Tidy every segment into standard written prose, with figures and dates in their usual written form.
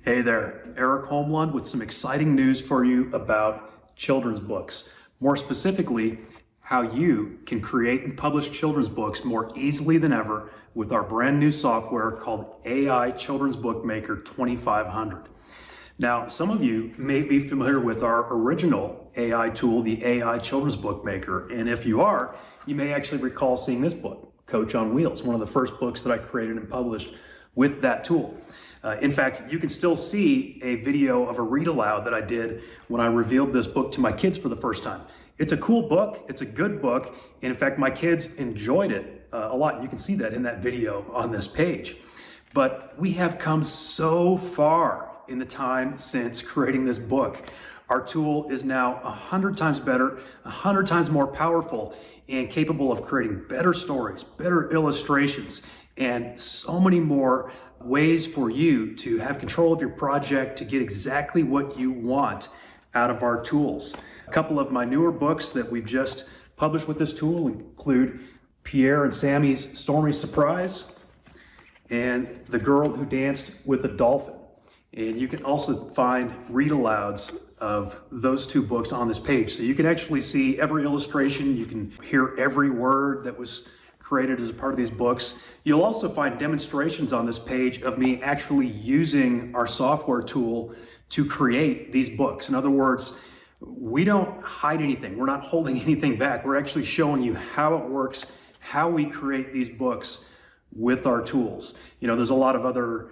Hey there, Eric Holmlund with some exciting news for you about children's books. More specifically, how you can create and publish children's books more easily than ever with our brand new software called AI Children's Bookmaker 2500. Now, some of you may be familiar with our original AI tool, the AI Children's Bookmaker. And if you are, you may actually recall seeing this book, Coach on Wheels, one of the first books that I created and published with that tool. In fact, you can still see a video of a read aloud that I did when I revealed this book to my kids for the first time. It's a cool book, it's a good book, and in fact, my kids enjoyed it a lot. And you can see that in that video on this page. But we have come so far in the time since creating this book. Our tool is now 100 times better, 100 times more powerful, and capable of creating better stories, better illustrations, and so many more ways for you to have control of your project, to get exactly what you want out of our tools. A couple of my newer books that we've just published with this tool include Pierre and Sammy's Stormy Surprise and The Girl Who Danced with a Dolphin. And you can also find read-alouds of those two books on this page. So you can actually see every illustration, you can hear every word that was created as a part of these books. You'll also find demonstrations on this page of me actually using our software tool to create these books. In other words, we don't hide anything. We're not holding anything back. We're actually showing you how it works, how we create these books with our tools. You know, there's a lot of other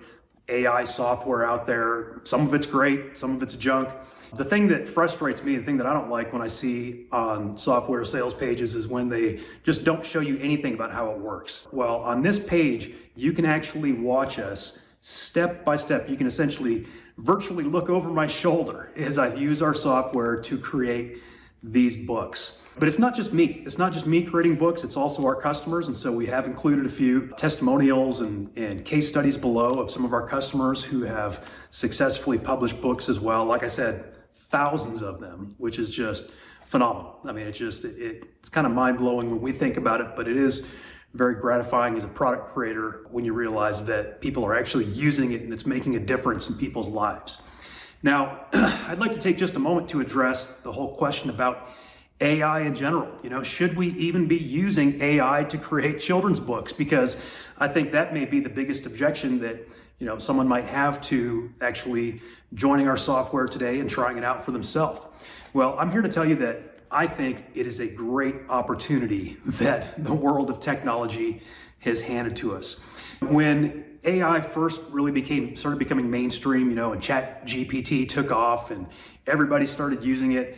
AI software out there. Some of it's great, some of it's junk. The thing that frustrates me, the thing that I don't like when I see on software sales pages is when they just don't show you anything about how it works. Well, on this page, you can actually watch us step by step. You can essentially virtually look over my shoulder as I use our software to create these books. But it's not just me. It's not just me creating books, it's also our customers. And so we have included a few testimonials and case studies below of some of our customers who have successfully published books as well. Like I said, thousands of them, which is just phenomenal. I mean, it's kind of mind-blowing when we think about it, but it is very gratifying as a product creator when you realize that people are actually using it and it's making a difference in people's lives. Now, I'd like to take just a moment to address the whole question about AI in general. You know, should we even be using AI to create children's books? Because I think that may be the biggest objection that, you know, someone might have to actually joining our software today and trying it out for themselves. Well, I'm here to tell you that I think it is a great opportunity that the world of technology has handed to us. When AI first really started becoming mainstream, you know, and ChatGPT took off and everybody started using it,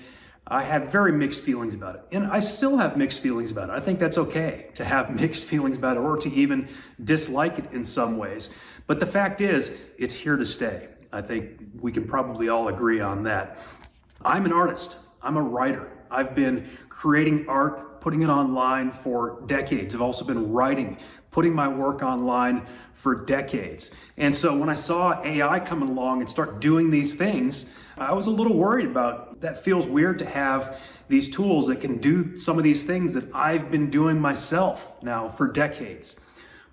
I had very mixed feelings about it. And I still have mixed feelings about it. I think that's okay to have mixed feelings about it or to even dislike it in some ways. But the fact is, it's here to stay. I think we can probably all agree on that. I'm an artist. I'm a writer. I've been creating art, putting it online for decades. I've also been writing, putting my work online for decades. And so when I saw AI coming along and start doing these things, I was a little worried about that. Feels weird to have these tools that can do some of these things that I've been doing myself now for decades.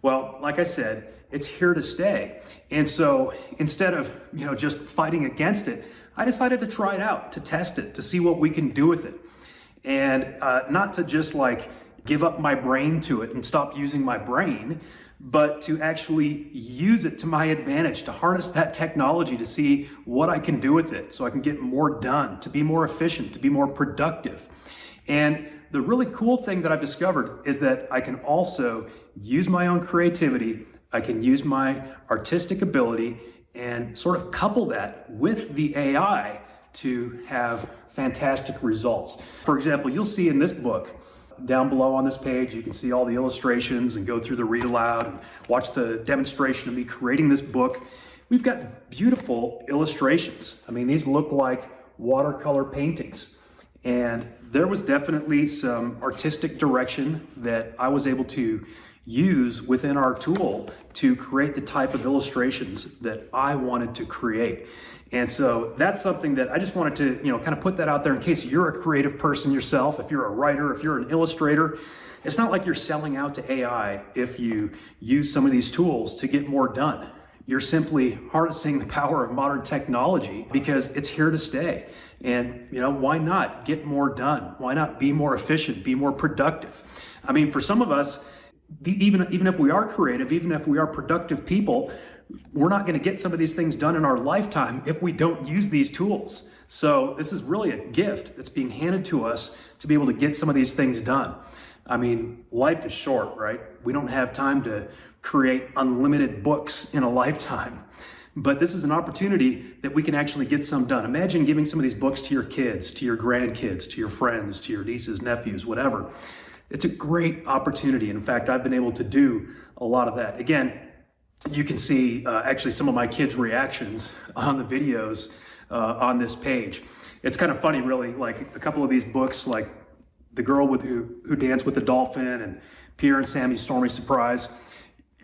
Well, like I said, it's here to stay. And so instead of, you know, just fighting against it, I decided to try it out, to test it, to see what we can do with it. And not to just like give up my brain to it and stop using my brain, but to actually use it to my advantage, to harness that technology to see what I can do with it so I can get more done, to be more efficient, to be more productive. And the really cool thing that I've discovered is that I can also use my own creativity, I can use my artistic ability and sort of couple that with the AI to have fantastic results. For example, you'll see in this book, down below on this page, you can see all the illustrations and go through the read aloud and watch the demonstration of me creating this book. We've got beautiful illustrations. I mean, these look like watercolor paintings. And there was definitely some artistic direction that I was able to use within our tool to create the type of illustrations that I wanted to create. And so that's something that I just wanted to, you know, kind of put that out there in case you're a creative person yourself, if you're a writer, if you're an illustrator. It's not like you're selling out to AI if you use some of these tools to get more done. You're simply harnessing the power of modern technology because it's here to stay. And why not get more done? Why not be more efficient, be more productive? I mean, for some of us, even if we are creative, even if we are productive people, we're not going to get some of these things done in our lifetime if we don't use these tools. So this is really a gift that's being handed to us to be able to get some of these things done. I mean, life is short, right? We don't have time to create unlimited books in a lifetime. But this is an opportunity that we can actually get some done. Imagine giving some of these books to your kids, to your grandkids, to your friends, to your nieces, nephews, whatever. It's a great opportunity. In fact, I've been able to do a lot of that. Again, you can see actually some of my kids' reactions on the videos on this page. It's kind of funny, really, like a couple of these books, like The Girl Who Danced with the Dolphin and Pierre and Sammy's Stormy Surprise.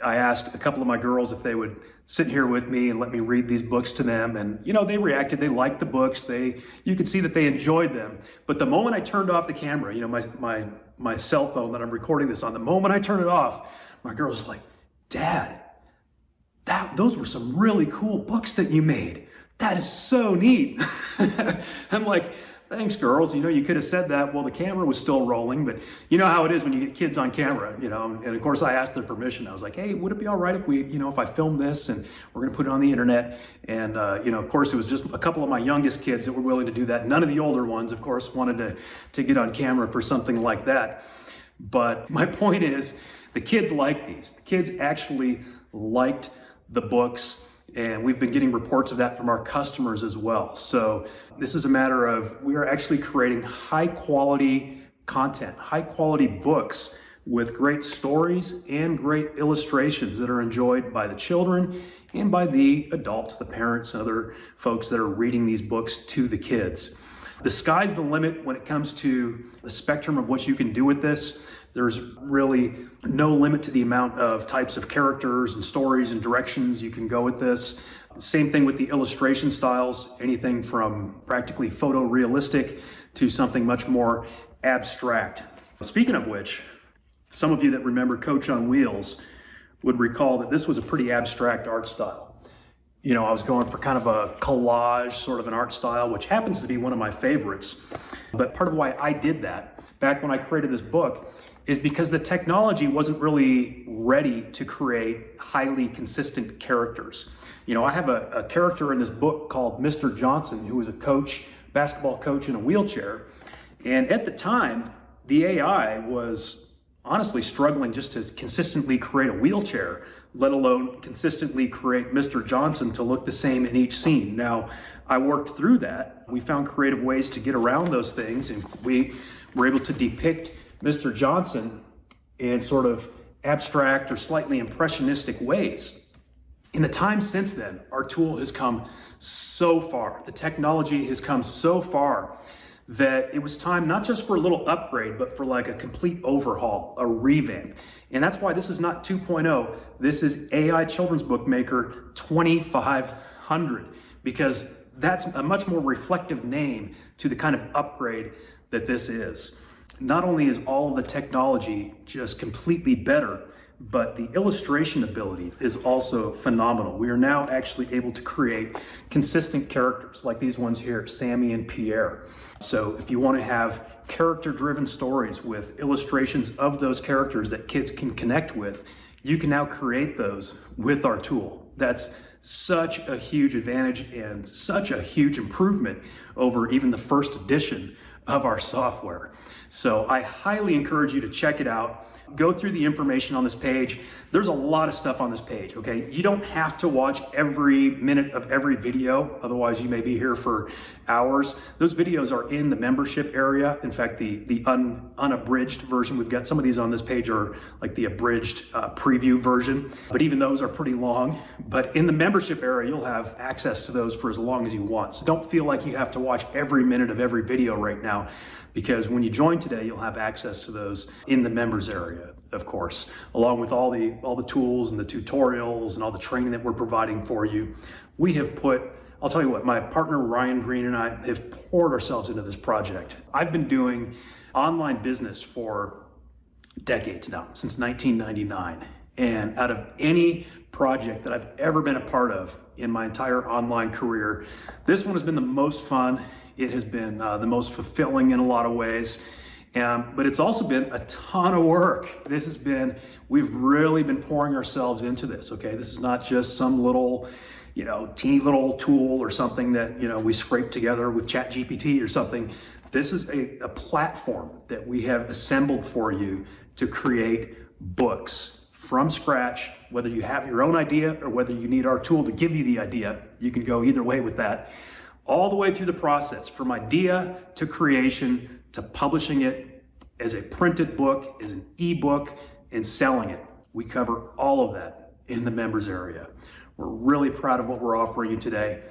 I asked a couple of my girls if they would sit here with me and let me read these books to them, and they reacted. They liked the books. You could see that they enjoyed them. But the moment I turned off the camera, my cell phone that I'm recording this on, the moment I turned it off, my girls were like, "Dad, those were some really cool books that you made. That is so neat." I'm like, "Thanks, girls. You could have said that while the camera was still rolling, but you know how it is when you get kids on camera, And of course, I asked their permission. I was like, "Hey, would it be all right if if I film this and we're going to put it on the internet?" And of course, it was just a couple of my youngest kids that were willing to do that. None of the older ones, of course, wanted to get on camera for something like that. But my point is, the kids like these. The kids actually liked the books. And we've been getting reports of that from our customers as well. So this is a matter of, we are actually creating high quality content, high quality books with great stories and great illustrations that are enjoyed by the children and by the adults, the parents, and other folks that are reading these books to the kids. The sky's the limit when it comes to the spectrum of what you can do with this. There's really no limit to the amount of types of characters and stories and directions you can go with this. Same thing with the illustration styles, anything from practically photorealistic to something much more abstract. Speaking of which, some of you that remember Coach on Wheels would recall that this was a pretty abstract art style. I was going for kind of a collage sort of an art style, which happens to be one of my favorites. But part of why I did that back when I created this book is because the technology wasn't really ready to create highly consistent characters. I have a character in this book called Mr. Johnson, who was a coach, basketball coach in a wheelchair. And at the time, the AI was honestly struggling just to consistently create a wheelchair, let alone consistently create Mr. Johnson to look the same in each scene. Now, I worked through that. We found creative ways to get around those things, and we were able to depict Mr. Johnson in sort of abstract or slightly impressionistic ways. In the time since then, our tool has come so far. The technology has come so far that it was time not just for a little upgrade, but for like a complete overhaul, a revamp. And that's why this is not 2.0. This is AI Children's Book Maker 2500, because that's a much more reflective name to the kind of upgrade that this is. Not only is all of the technology just completely better, but the illustration ability is also phenomenal. We are now actually able to create consistent characters like these ones here, Sammy and Pierre. So if you want to have character-driven stories with illustrations of those characters that kids can connect with, you can now create those with our tool. That's such a huge advantage and such a huge improvement over even the first edition of our software. So I highly encourage you to check it out. Go through the information on this page. There's a lot of stuff on this page, okay? You don't have to watch every minute of every video, otherwise you may be here for hours. Those videos are in the membership area. In fact, the unabridged version, we've got some of these on this page are like the abridged preview version, but even those are pretty long. But in the membership area, you'll have access to those for as long as you want. So don't feel like you have to watch every minute of every video right now, because when you join today, you'll have access to those in the members area, of course, along with all the tools and the tutorials and all the training that we're providing for you. We have I'll tell you what, my partner Ryan Green and I have poured ourselves into this project. I've been doing online business for decades now, since 1999. And out of any project that I've ever been a part of in my entire online career. This one has been the most fun. It has been the most fulfilling in a lot of ways. But it's also been a ton of work. We've really been pouring ourselves into this, okay? This is not just some little, teeny little tool or something that, we scrape together with ChatGPT or something. This is a platform that we have assembled for you to create books from scratch. Whether you have your own idea or whether you need our tool to give you the idea, you can go either way with that. All the way through the process, from idea to creation to publishing it as a printed book, as an ebook, and selling it. We cover all of that in the members area. We're really proud of what we're offering you today.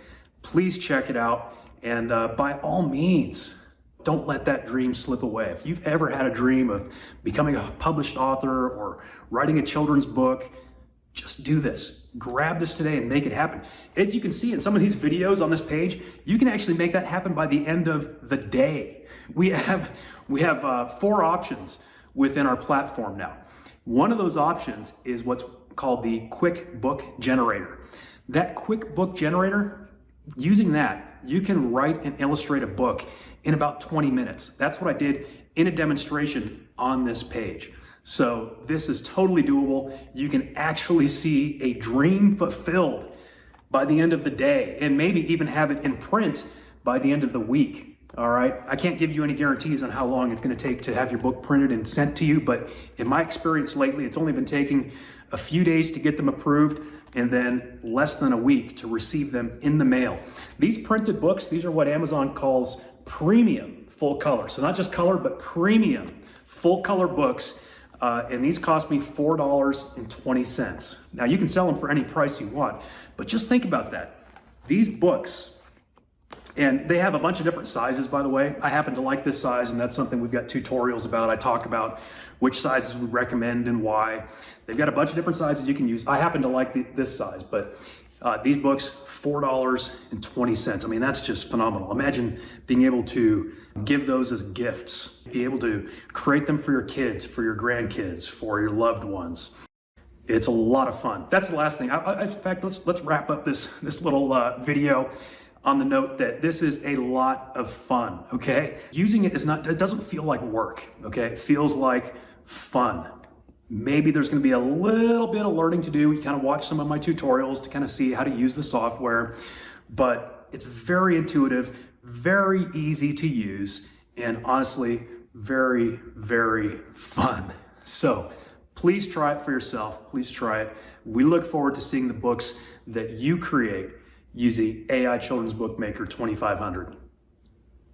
Please check it out, and by all means, don't let that dream slip away. If you've ever had a dream of becoming a published author or writing a children's book, just do this. Grab this today and make it happen. As you can see in some of these videos on this page, you can actually make that happen by the end of the day. We have 4 options within our platform now. One of those options is what's called the Quick Book Generator. That Quick Book Generator, using that, you can write and illustrate a book in about 20 minutes. That's what I did in a demonstration on this page. So this is totally doable. You can actually see a dream fulfilled by the end of the day, and maybe even have it in print by the end of the week. All right. I can't give you any guarantees on how long it's going to take to have your book printed and sent to you, but in my experience lately, it's only been taking a few days to get them approved and then less than a week to receive them in the mail. These printed books, these are what Amazon calls premium full color. So not just color, but premium full color books. And these cost me $4.20. Now you can sell them for any price you want, but just think about that. These books, and they have a bunch of different sizes, by the way. I happen to like this size, and that's something we've got tutorials about. I talk about which sizes we recommend and why. They've got a bunch of different sizes you can use. I happen to like this size, but these books, $4.20. I mean, that's just phenomenal. Imagine being able to give those as gifts, be able to create them for your kids, for your grandkids, for your loved ones. It's a lot of fun. That's the last thing. In fact, let's wrap up this little video on the note that this is a lot of fun, okay? Using it it doesn't feel like work, okay? It feels like fun. Maybe there's going to be a little bit of learning to do. You kind of watch some of my tutorials to kind of see how to use the software, but it's very intuitive, very easy to use, and honestly, very, very fun. So please try it for yourself. Please try it. We look forward to seeing the books that you create using AI Children's Bookmaker 2500.